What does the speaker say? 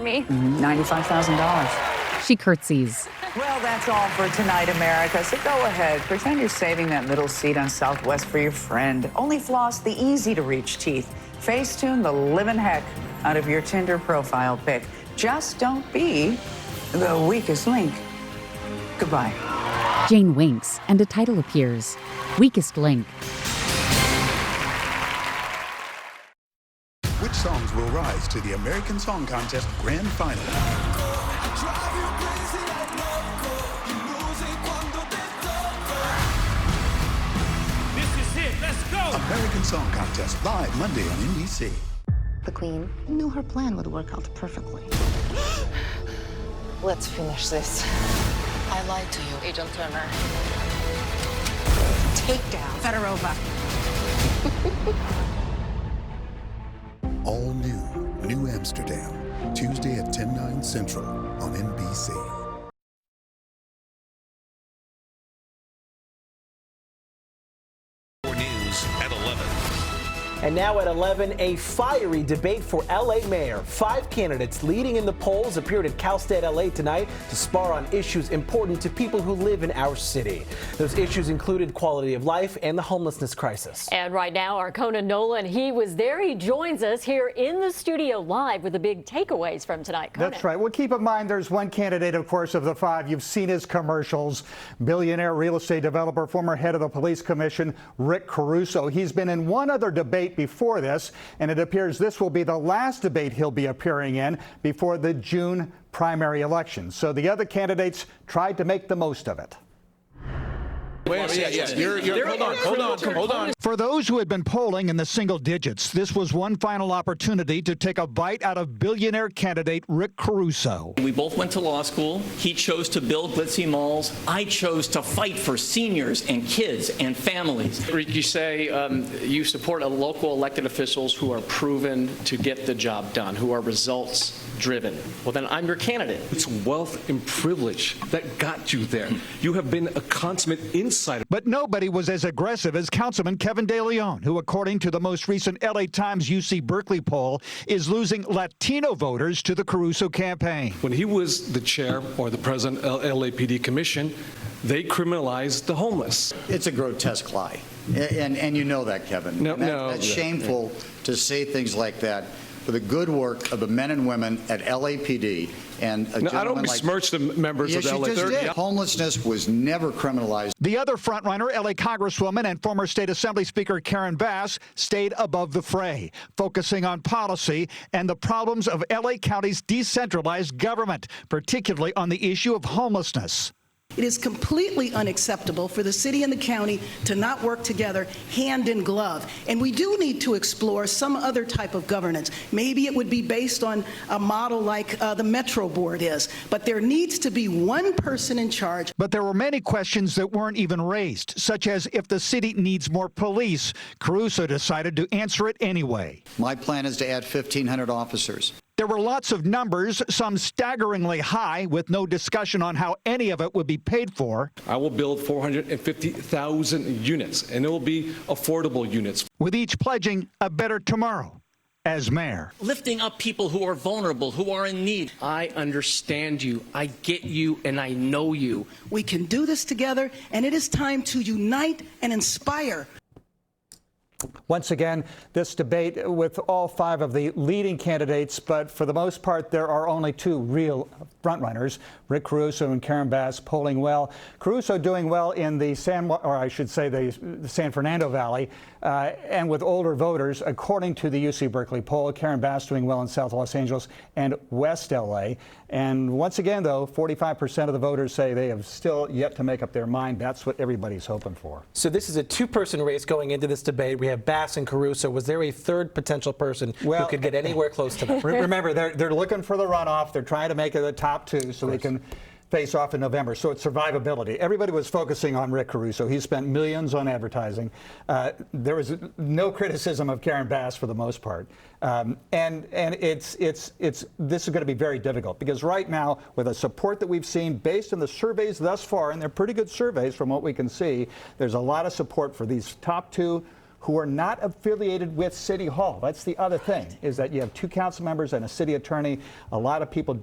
Me? $95,000. She curtsies. Well, that's all for tonight, America. So go ahead, pretend you're saving that middle seat on Southwest for your friend. Only floss the easy-to-reach teeth. Facetune the living heck out of your Tinder profile pic. Just don't be the weakest link. Goodbye. Jane winks, and a title appears. Weakest Link. Which songs will rise to the American Song Contest Grand Final? This is it. Let's go. American Song Contest, live Monday on NBC. The Queen knew her plan would work out perfectly. Let's finish this. I lied to you, Agent Turner. Takedown. Fedorova. All New Amsterdam, Tuesday at 10/9 Central on NBC. News at 11. And now at 11, a fiery debate for LA mayor. 5 candidates leading in the polls appeared at CalState LA tonight to spar on issues important to people who live in our city. Those issues included quality of life and the homelessness crisis. And right now, our Conan Nolan, he was there. He joins us here in the studio live with the big takeaways from tonight. Conan. That's right. Well, keep in mind, there's one candidate, of course, of the 5. You've seen his commercials. Billionaire real estate developer, former head of the police commission, Rick Caruso. He's been in one other debate before this, and it appears this will be the last debate he'll be appearing in before the June primary election. So the other candidates tried to make the most of it. Hold on. For those who had been polling in the single digits, this was one final opportunity to take a bite out of billionaire candidate Rick Caruso. We both went to law school. He chose to build glitzy malls. I chose to fight for seniors and kids and families. Rick, you say you support local elected officials who are proven to get the job done, who are results driven. Well, then I'm your candidate. It's wealth and privilege that got you there. You have been a consummate insider. But nobody was as aggressive as Councilman Kevin De Leon, who, according to the most recent LA Times UC Berkeley poll, is losing Latino voters to the Caruso campaign. When he was the chair or the president of LAPD Commission, they criminalized the homeless. It's a grotesque lie. And you know that, Kevin. That's shameful to say things like that for the good work of the men and women at LAPD. And I don't besmirch the members of LAPD. Homelessness was never criminalized. The other frontrunner, LA Congresswoman and former State Assembly Speaker Karen Bass, stayed above the fray, focusing on policy and the problems of LA County's decentralized government, particularly on the issue of homelessness. It is completely unacceptable for the city and the county to not work together hand in glove. And we do need to explore some other type of governance. Maybe it would be based on a model like the Metro Board is. But there needs to be one person in charge. But there were many questions that weren't even raised, such as if the city needs more police. Caruso decided to answer it anyway. My plan is to add 1,500 officers. There were lots of numbers, some staggeringly high, with no discussion on how any of it would be paid for. I will build 450,000 units, and it will be affordable units. With each pledging a better tomorrow as mayor. Lifting up people who are vulnerable, who are in need. I understand you. I get you, and I know you. We can do this together, and it is time to unite and inspire. Once again, this debate with all 5 of the leading candidates, but for the most part, there are only 2 real frontrunners, Rick Caruso and Karen Bass, polling well. Caruso doing well in the the San Fernando Valley, and with older voters, according to the UC Berkeley poll. Karen Bass doing well in South Los Angeles and West LA. And once again, though, 45% of the voters say they have still yet to make up their mind. That's what everybody's hoping for. So this is a 2-person race going into this debate. We have Bass and Caruso. Was there a third potential person who could get anywhere close to that? Remember, they're looking for the runoff. They're trying to make it the top 2 so they can face off in November. So it's survivability. Everybody was focusing on Rick Caruso. He spent millions on advertising. There was no criticism of Karen Bass for the most part. And this is going to be very difficult because right now, with the support that we've seen based on the surveys thus far, and they're pretty good surveys from what we can see, there's a lot of support for these top 2 who are not affiliated with City Hall. That's the other thing, is that you have 2 council members and a city attorney. A lot of people